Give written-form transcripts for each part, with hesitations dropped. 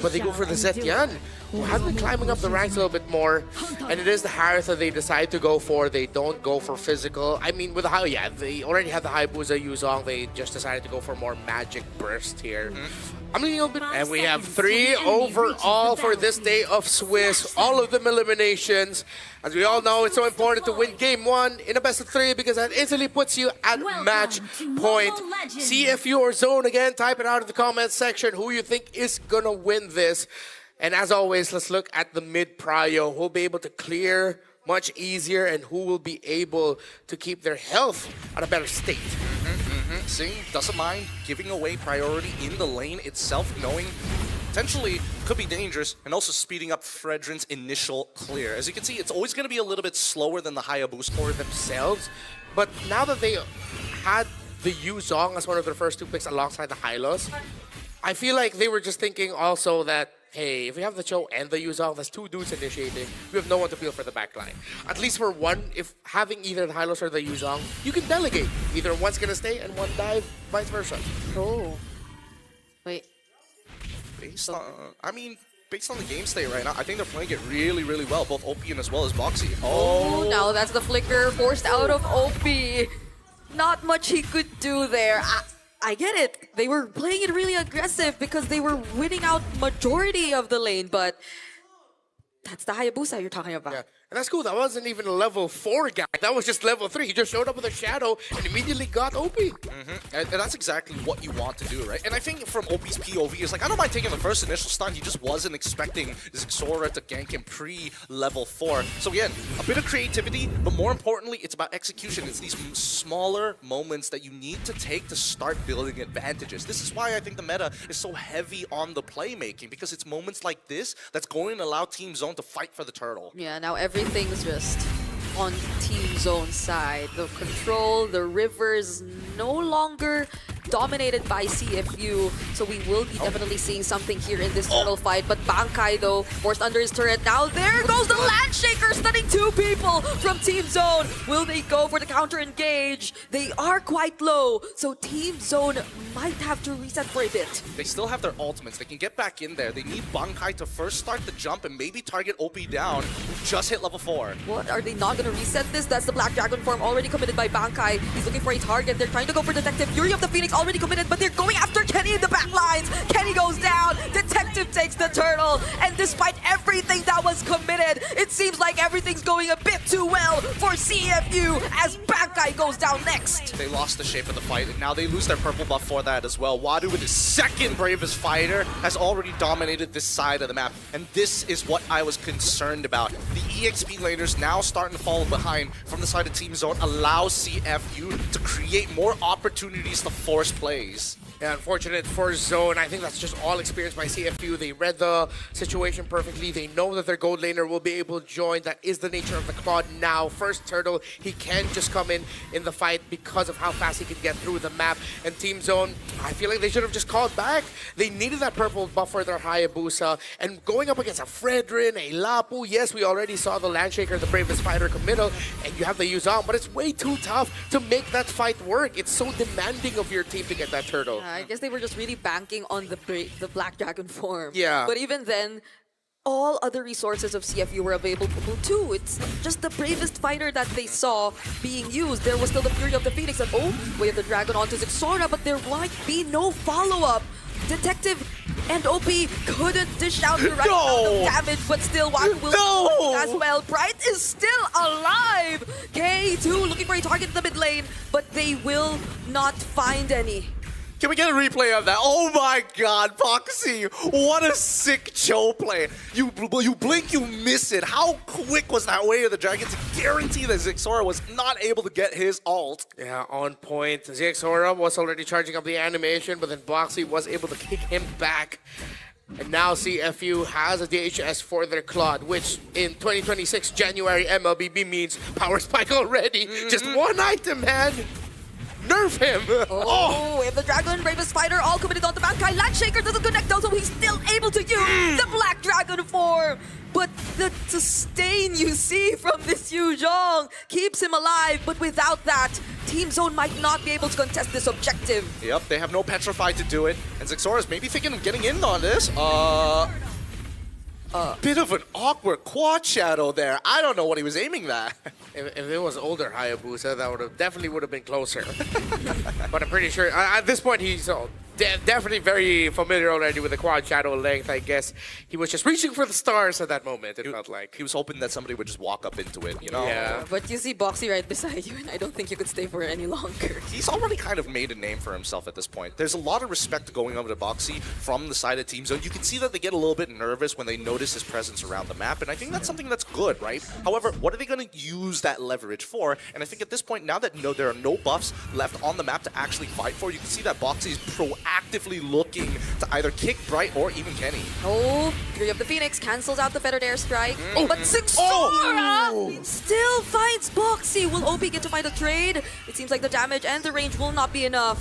but they go for the Zetian, who has been climbing up the ranks a little bit more. And it is the Haritha they decide to go for. They don't go for physical. I mean, with the high, yeah, they already had the Hayabusa Yuzong. They just decided to go for more magic burst here. I'm a little bit, and we have 3 overall for this day of Swiss. All of them eliminations. As we all know, it's so important to win game 1 in a best of 3 because that instantly puts you at match point. CFU or Zone again, type it out in the comments section who you think is gonna win this. And as always, let's look at the mid prio. Who'll be able to clear much easier and who will be able to keep their health at a better state. Sing doesn't mind giving away priority in the lane itself, knowing potentially could be dangerous, and also speeding up Fredrin's initial clear. As you can see, it's always going to be a little bit slower than the Hayabusa for themselves. But now that they had the Yuzong as one of their first 2 picks alongside the Hylos, I feel like they were just thinking also that, hey, if we have the Cho and the Yuzong, that's 2 dudes initiating, we have no one to peel for the backline. At least for one, if having either the Hylos or the Yuzong, you can delegate. Either one's gonna stay and one dive, vice versa. Oh. Wait. Based on the game state right now, I think they're playing it really, really well, both OP and as well as Boxy. Oh, now that's the flicker forced out of OP. Not much he could do there. I get it. They were playing it really aggressive because they were winning out majority of the lane, but that's the Hayabusa you're talking about. Yeah. And that's cool. That wasn't even a level 4 guy. That was just level 3. He just showed up with a shadow and immediately got OP. And that's exactly what you want to do, right? And I think from OP's POV, it's like, I don't mind taking the first initial stun. He just wasn't expecting Zixora to gank him pre-level 4. So again, a bit of creativity, but more importantly, it's about execution. It's these smaller moments that you need to take to start building advantages. This is why I think the meta is so heavy on the playmaking, because it's moments like this that's going to allow Team Zone to fight for the turtle. Yeah, now everything's just on Team Zone's side. The control, the rivers no longer dominated by CFU, so we will be definitely seeing something here in this turtle fight. But Bankai, though, forced under his turret. Now there goes the Landshaker, stunning 2 people from Team Zone. Will they go for the counter engage? They are quite low, so Team Zone might have to reset for a bit. They still have their ultimates. They can get back in there. They need Bankai to first start the jump and maybe target OP down, who just hit level 4. What? Are they not going to reset this? That's the Black Dragon form already committed by Bankai. He's looking for a target. They're trying to go for Detective. Fury of the Phoenix already committed, but they're going after Kenny in the back lines. Kenny goes down. Detective takes the turtle. And despite everything that was committed, it seems like everything's going a bit too well for CFU as Bankai goes down next. They lost the shape of the fight, and now they lose their purple buff for that as well. Wadu, with his second bravest fighter, has already dominated this side of the map. And this is what I was concerned about. The EXP laners now starting to fall behind from the side of Team Zone allows CFU to create more opportunities to force plays. Yeah, unfortunate for Zone. I think that's just all experienced by CFU. They read the situation perfectly. They know that their gold laner will be able to join. That is the nature of the Claude now. First turtle, he can just come in the fight because of how fast he can get through the map. And Team Zone, I feel like they should have just called back. They needed that purple buff for their Hayabusa. And going up against a Fredrin, a Lapu, yes, we already saw the Landshaker, the bravest fighter, committal, and you have the Yuzong, but it's way too tough to make that fight work. It's so demanding of your team to get that turtle. I guess they were just really banking on the Black Dragon form. Yeah. But even then, all other resources of CFU were available too. It's just the bravest fighter that they saw being used. There was still the Fury of the Phoenix and way of the Dragon onto Zixora, but there might be no follow-up. Detective and OP couldn't dish out the right amount of damage, but still Wadu will as well. Bright is still alive! K2 looking for a target in the mid lane, but they will not find any. Can we get a replay of that? Oh my god, Boxy! What a sick Cho play. You blink, you miss it. How quick was that way of the dragon to guarantee that Zixora was not able to get his ult? Yeah, on point. Zixora was already charging up the animation, but then Boxy was able to kick him back. And now CFU has a DHS for their Claude, which in 2026 January Mlbb means power spike already. Just one item, man. Nerf him! If the Dragon Bravest Fighter all committed on the Bankai, Landshaker doesn't connect though, so he's still able to use the Black Dragon form! But the sustain you see from this Yuzong keeps him alive, but without that, Team Zone might not be able to contest this objective. Yep, they have no Petrify to do it, and Zixora's maybe thinking of getting in on this. Bit of an awkward quad shadow there. I don't know what he was aiming at. If it was older Hayabusa, that definitely would have been closer. But I'm pretty sure at this point he's definitely very familiar already with the quad shadow length. I guess he was just reaching for the stars at that moment. It felt like He was hoping that somebody would just walk up into it, you know? Yeah. But you see Boxy right beside you, and I don't think you could stay for any longer. He's already kind of made a name for himself at this point. There's a lot of respect going over to Boxy from the side of Team Zone. You can see that they get a little bit nervous when they notice his presence around the map, and I think that's something that's good, right? However, what are they going to use that leverage for? And I think at this point, now that there are no buffs left on the map to actually fight for, you can see that Boxy is proactively looking to either kick Bright or even Kenny. Oh, Fury of the Phoenix cancels out the feathered airstrike. But Zixora still finds Boxy. Will OP get to find a trade? It seems like the damage and the range will not be enough.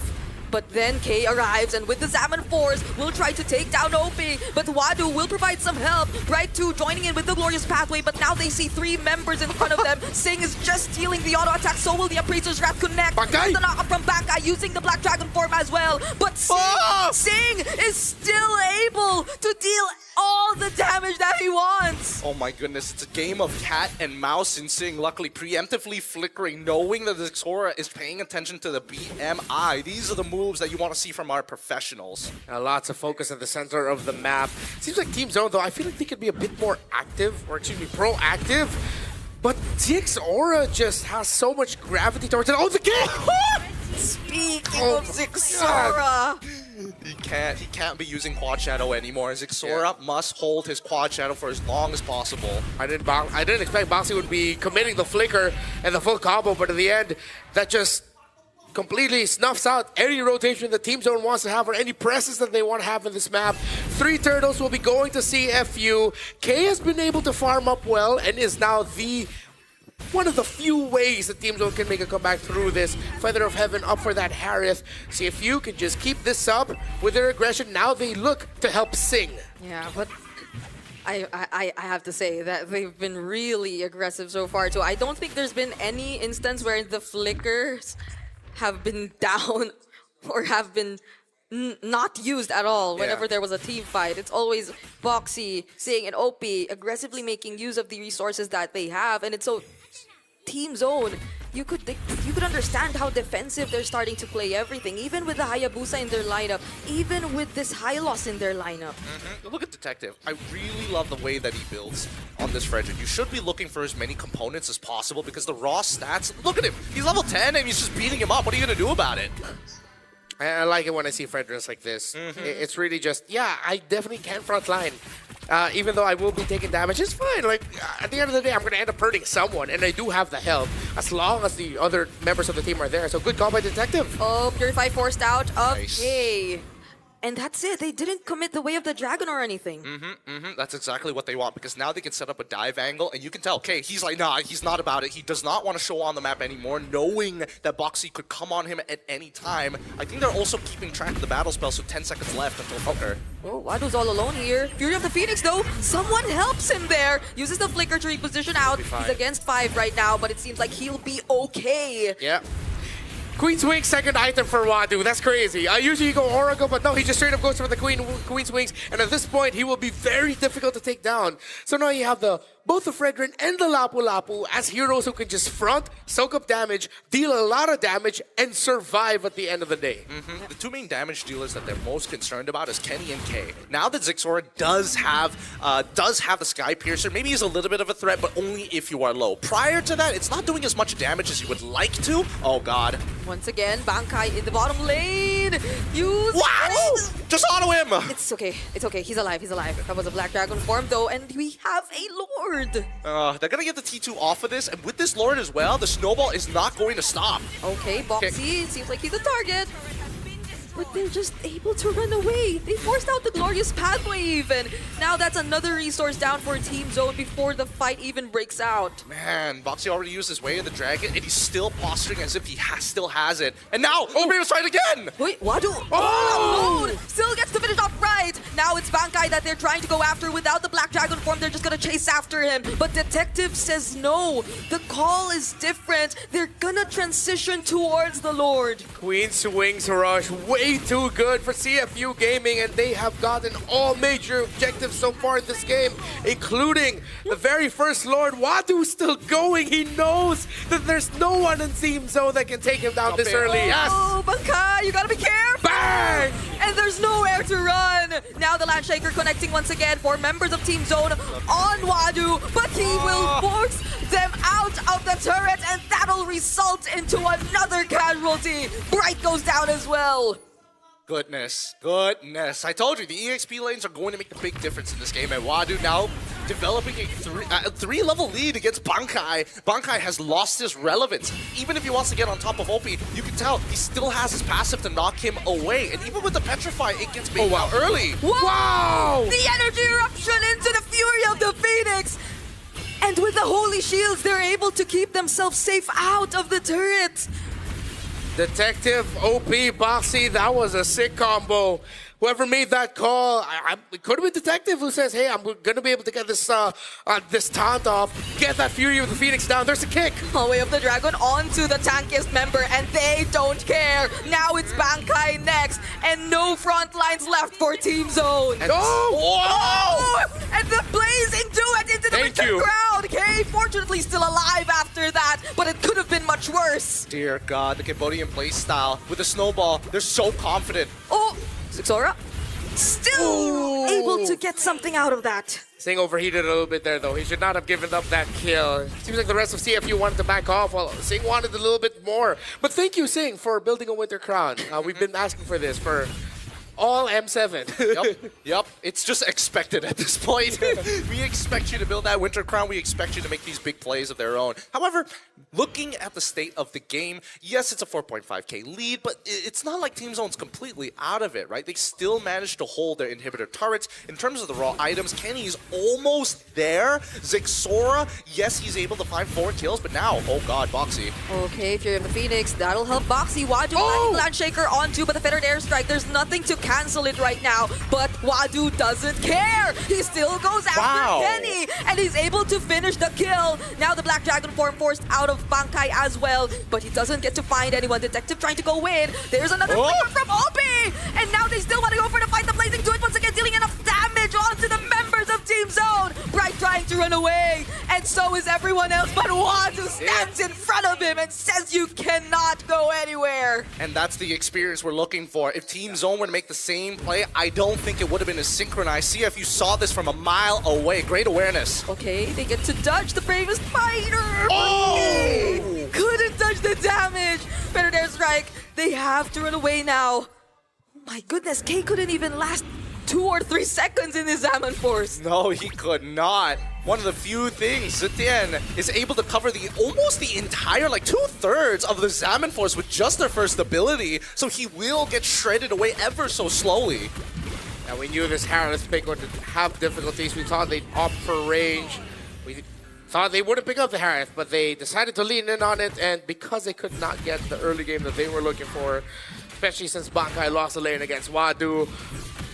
But then K arrives, and with the Salmon Force, will try to take down OP. But Wadu will provide some help. Bright 2 joining in with the Glorious Pathway, but now they see 3 members in front of them. Sing is just stealing the auto attack, so will the Appraiser's Wrath connect. Bankai! The knockup from Bankai using the Black Dragon form as well. But Sing is still able to deal all the damage that he wants. Oh my goodness, it's a game of cat and mouse in Sing, luckily preemptively flickering, knowing that Zixora is paying attention to the BMI. These are the moves that you want to see from our professionals. lots of focus at the center of the map. Seems like Team Zone, though, I feel like they could be a bit more active, or excuse me, proactive. But Zixora just has so much gravity towards it. Oh, the game! Speaking of Zixora, He can't be using Quad Shadow anymore. Zixora must hold his Quad Shadow for as long as possible. I didn't expect Boxy would be committing the flicker and the full combo, but in the end, that just completely snuffs out any rotation the Team Zone wants to have or any presence that they want to have in this map. 3 turtles will be going to CFU. K has been able to farm up well and is now one of the few ways that Team Zone can make a comeback through this. Feather of Heaven up for that Harith. CFU can just keep this up with their aggression. Now they look to help Sing. yeah, but I have to say that they've been really aggressive so far too. I don't think there's been any instance where the flickers have been down or have been not used at all whenever there was a team fight. It's always Boxy, Sing, and OP aggressively making use of the resources that they have, and it's so Team Zone. You could understand how defensive they're starting to play everything, even with the Hayabusa in their lineup, even with this Hylos in their lineup. Look at Detective. I really love the way that he builds on this Frederick. You should be looking for as many components as possible because the raw stats, look at him. He's level 10 and he's just beating him up. What are you going to do about it? I like it when I see Fredericks like this. It's really just, yeah, I definitely can frontline. Even though I will be taking damage, it's fine. Like, at the end of the day, I'm going to end up hurting someone, and I do have the help, as long as the other members of the team are there. So good call by Detective. Oh, Purify forced out. Nice. Okay. And that's it. They didn't commit the Way of the Dragon or anything. That's exactly what they want because now they can set up a dive angle and you can tell, okay, he's like, nah, he's not about it. He does not want to show on the map anymore, knowing that Boxy could come on him at any time. I think they're also keeping track of the battle spell, so 10 seconds left until Flicker. Oh, Wadu's all alone here. Fury of the Phoenix, though, someone helps him there. Uses the flicker to reposition out. He's against 5 right now, but it seems like he'll be okay. Yeah. Queen's Wings, second item for Wadu. That's crazy. Usually you go Oracle, but no, he just straight up goes for the Queen's Wings. And at this point, he will be very difficult to take down. So now you have both the Fredrin and the Lapu Lapu as heroes who can just front, soak up damage, deal a lot of damage, and survive at the end of the day. The 2 main damage dealers that they're most concerned about is Kenny and K. Now that Zixora does have the Sky Piercer, maybe he's a little bit of a threat, but only if you are low. Prior to that, it's not doing as much damage as you would like to. Oh god. Once again, Bankai in the bottom lane. Use What? Just auto him! It's okay. It's okay. He's alive. He's alive. That was a Black Dragon form, though, and we have a Lord. They're gonna get the T2 off of this, and with this Lord as well, the snowball is not going to stop. Okay, Boxy, seems like he's a target. But they're just able to run away. They forced out the Glorious Pathway even. Now that's another resource down for Team Zone before the fight even breaks out. Man, Boxy already used his Way of the Dragon, and he's still posturing as if he still has it. And now, was trying again! Wait, Wadu! Oh! Still gets to finish off right! Now it's Bankai that they're trying to go after. Without the Black Dragon form, they're just gonna chase after him. But Detective says no. The call is different. They're gonna transition towards the Lord. Queen's Wings rush way way too good for CFU Gaming, and they have gotten all major objectives so far in this game, including the very first Lord. Wadu's still going. He knows that there's no one in Team Zone that can take him down this early. Yes! Oh, Bankai, you gotta be careful! Bang! And there's nowhere to run! Now the Landshaker connecting once again for members of Team Zone on Wadu, but he will force them out of the turret, and that'll result into another casualty. Bright goes down as well. Goodness. I told you, the EXP lanes are going to make the big difference in this game, and Wadu now developing a three-level lead against Bankai. Bankai has lost his relevance. Even if he wants to get on top of OP, you can tell he still has his passive to knock him away. And even with the Petrify, it gets baited out early. Whoa! Wow! The energy eruption into the fury of the Phoenix! And with the Holy Shields, they're able to keep themselves safe out of the turret. Detective, OP, Boxy, that was a sick combo. Whoever made that call, it could have been Detective who says, hey, I'm going to be able to get this this taunt off, get that Fury of the Phoenix down. There's a kick. Way of the Dragon onto the tankiest member, and they don't care. Now it's Bankai next, and no front lines left for Team Zone. And whoa! And the blazing duet into the winter crowd. Kay fortunately still alive after that, but it could have been much worse. Dear God, the Cambodian playstyle with the snowball, they're so confident. Oh, Zixora still able to get something out of that. Sing overheated a little bit there, though. He should not have given up that kill. Seems like the rest of CFU wanted to back off, while Sing wanted a little bit more. But thank you, Sing, for building a Winter Crown. We've been asking for this for all M7. Yep. It's just expected at this point. We expect you to build that Winter Crown. We expect you to make these big plays of their own. However, looking at the state of the game, yes, it's a 4.5k lead, but it's not like Team Zone's completely out of it, right? They still managed to hold their inhibitor turrets. In terms of the raw items, Kenny's almost there. Zixora, yes, he's able to find 4 kills, but now, oh God, Boxy. Okay, Fury of the Phoenix, that'll help Boxy. Wadu Landshaker onto, but the Fettered Airstrike, there's nothing to cancel it right now, but Wadu doesn't care. He still goes after Kenny, and he's able to finish the kill. Now the Black Dragon form forced out of Bankai as well, but he doesn't get to find anyone. Detective trying to go in. There's another flicker from Obi, and now they still want to go for the fight. The Blazing Duet once again dealing enough damage onto the members of Team Zone. Bright trying to run away, and so is everyone else, but Wadu stands in front of him and says you cannot go anywhere. And that's the experience we're looking for. If Team Zone were to make the same play, I don't think it would have been as synchronized. CFU saw this from a mile away. Great awareness. Okay, they get to dodge the bravest fighter. Oh! Couldn't dodge the damage. Better Airstrike. They have to run away now. My goodness, Kay couldn't even last 2 or 3 seconds in his Zaman Force. No, he could not. One of the few things Zetian is able to cover almost the entire, like 2/3 of the Zaman Force with just their first ability, so he will get shredded away ever so slowly. And we knew this Harris pick would have difficulties. We thought they'd opt for range. We thought they wouldn't pick up the Harith, but they decided to lean in on it, and because they could not get the early game that they were looking for, especially since Bankai lost the lane against Wadu,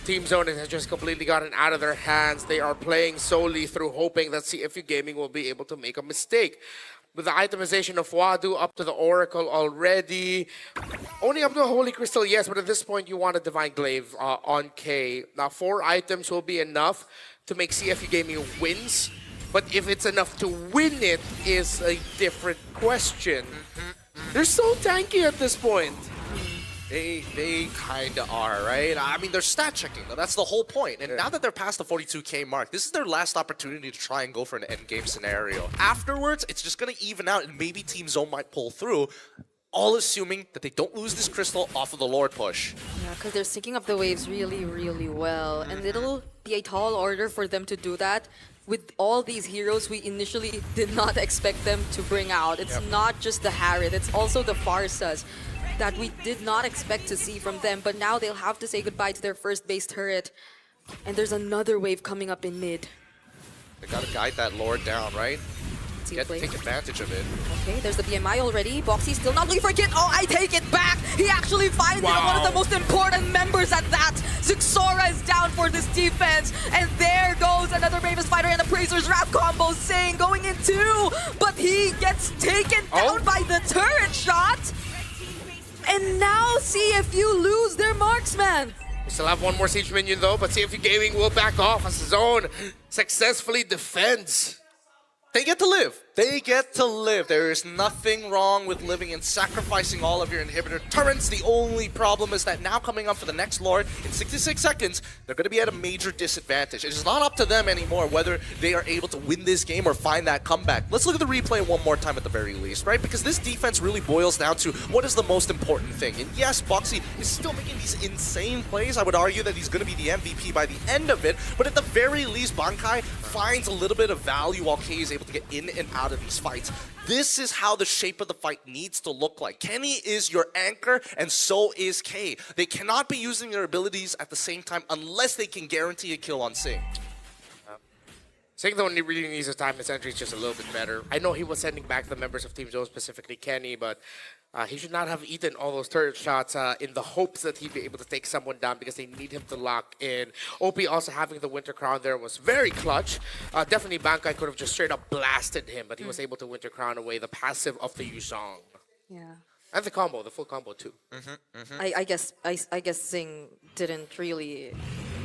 Team Zone has just completely gotten out of their hands. They are playing solely through hoping that CFU Gaming will be able to make a mistake. With the itemization of Wadu up to the Oracle already, only up to the Holy Crystal, yes, but at this point you want a Divine Glaive on K. Now 4 items will be enough to make CFU Gaming wins, but if it's enough to win it is a different question. They're so tanky at this point. They kind of are, right? I mean, they're stat checking, though. That's the whole point. And now that they're past the 42k mark, this is their last opportunity to try and go for an endgame scenario. Afterwards, it's just going to even out, and maybe Team Zone might pull through, all assuming that they don't lose this crystal off of the Lord push. Yeah, because they're syncing up the waves really, really well. And it'll be a tall order for them to do that. With all these heroes we initially did not expect them to bring out. It's not just the Harith, it's also the Farsas that we did not expect to see from them, but now they'll have to say goodbye to their first base turret. And there's another wave coming up in mid. They gotta guide that Lord down, right? Take advantage of it. Okay, there's the BMI already. Boxy still not looking for a kit. Oh, I take it back. He actually finds it on one of the most important members at that. Zixora is down for this defense. And there goes another Bravest Fighter and the Appraiser's Wrap combo. Sing going in 2. But he gets taken down by the turret shot. And now CFU lose their marksman. We still have one more siege minion though, but CFU Gaming will back off as Zone successfully defends. They get to live. They get to live. There is nothing wrong with living and sacrificing all of your inhibitor turrets. The only problem is that now coming up for the next Lord in 66 seconds, they're going to be at a major disadvantage. It is not up to them anymore whether they are able to win this game or find that comeback. Let's look at the replay one more time at the very least, right? Because this defense really boils down to what is the most important thing. And yes, Boxy is still making these insane plays. I would argue that he's going to be the MVP by the end of it. But at the very least, Bankai finds a little bit of value while K is able to get in and out of these fights. This is how the shape of the fight needs to look like. Kenny is your anchor, and so is K. They cannot be using their abilities at the same time unless they can guarantee a kill on Sing. Sing though really needs his time. His entry is just a little bit better. I know he was sending back the members of Team Zone, specifically Kenny, but he should not have eaten all those turret shots in the hopes that he'd be able to take someone down because they need him to lock in. OP also having the Winter Crown there was very clutch. Definitely Bankai could have just straight up blasted him, but he was able to Winter Crown away the passive of the Yuzhong. Yeah. And the combo, the full combo too. I guess Sing didn't really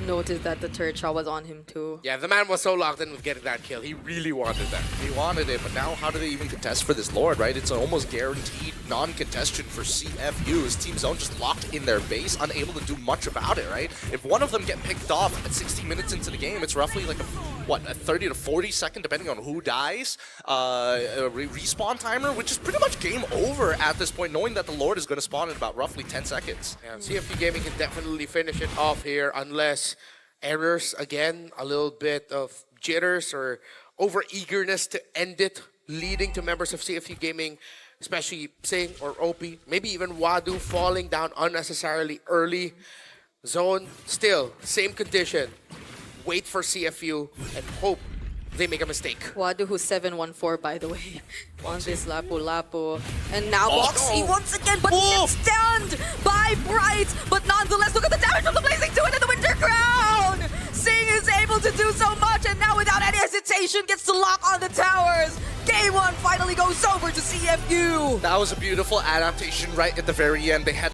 notice that the turret shot was on him too. Yeah, the man was so locked in with getting that kill. He really wanted that. He wanted it, but now how do they even contest for this Lord, right? It's an almost guaranteed non-contestation for CFU. His Team Zone just locked in their base, unable to do much about it, right? If one of them get picked off at 60 minutes into the game, it's roughly like a 30 to 40 second, depending on who dies, respawn timer, which is pretty much game over at this point, knowing that the Lord is going to spawn in about roughly 10 seconds. Yeah, CFU Gaming can definitely finish it off here unless errors, again, a little bit of jitters or over-eagerness to end it, leading to members of CFU Gaming, especially Sing or OP, maybe even Wadu falling down unnecessarily early. Zone, still, same condition. Wait for CFU and hope they make a mistake. Wadu, who's 7-1-4, by the way, on this Lapu-Lapu. And now Boxy once again, but he gets stunned by Bright. But nonetheless, look at the damage from the Blazing 2 into the Winter Crown! Sing is able to do so much, and now without any hesitation, gets to lock on the towers. Game 1 finally goes over to CFU. That was a beautiful adaptation right at the very end. They had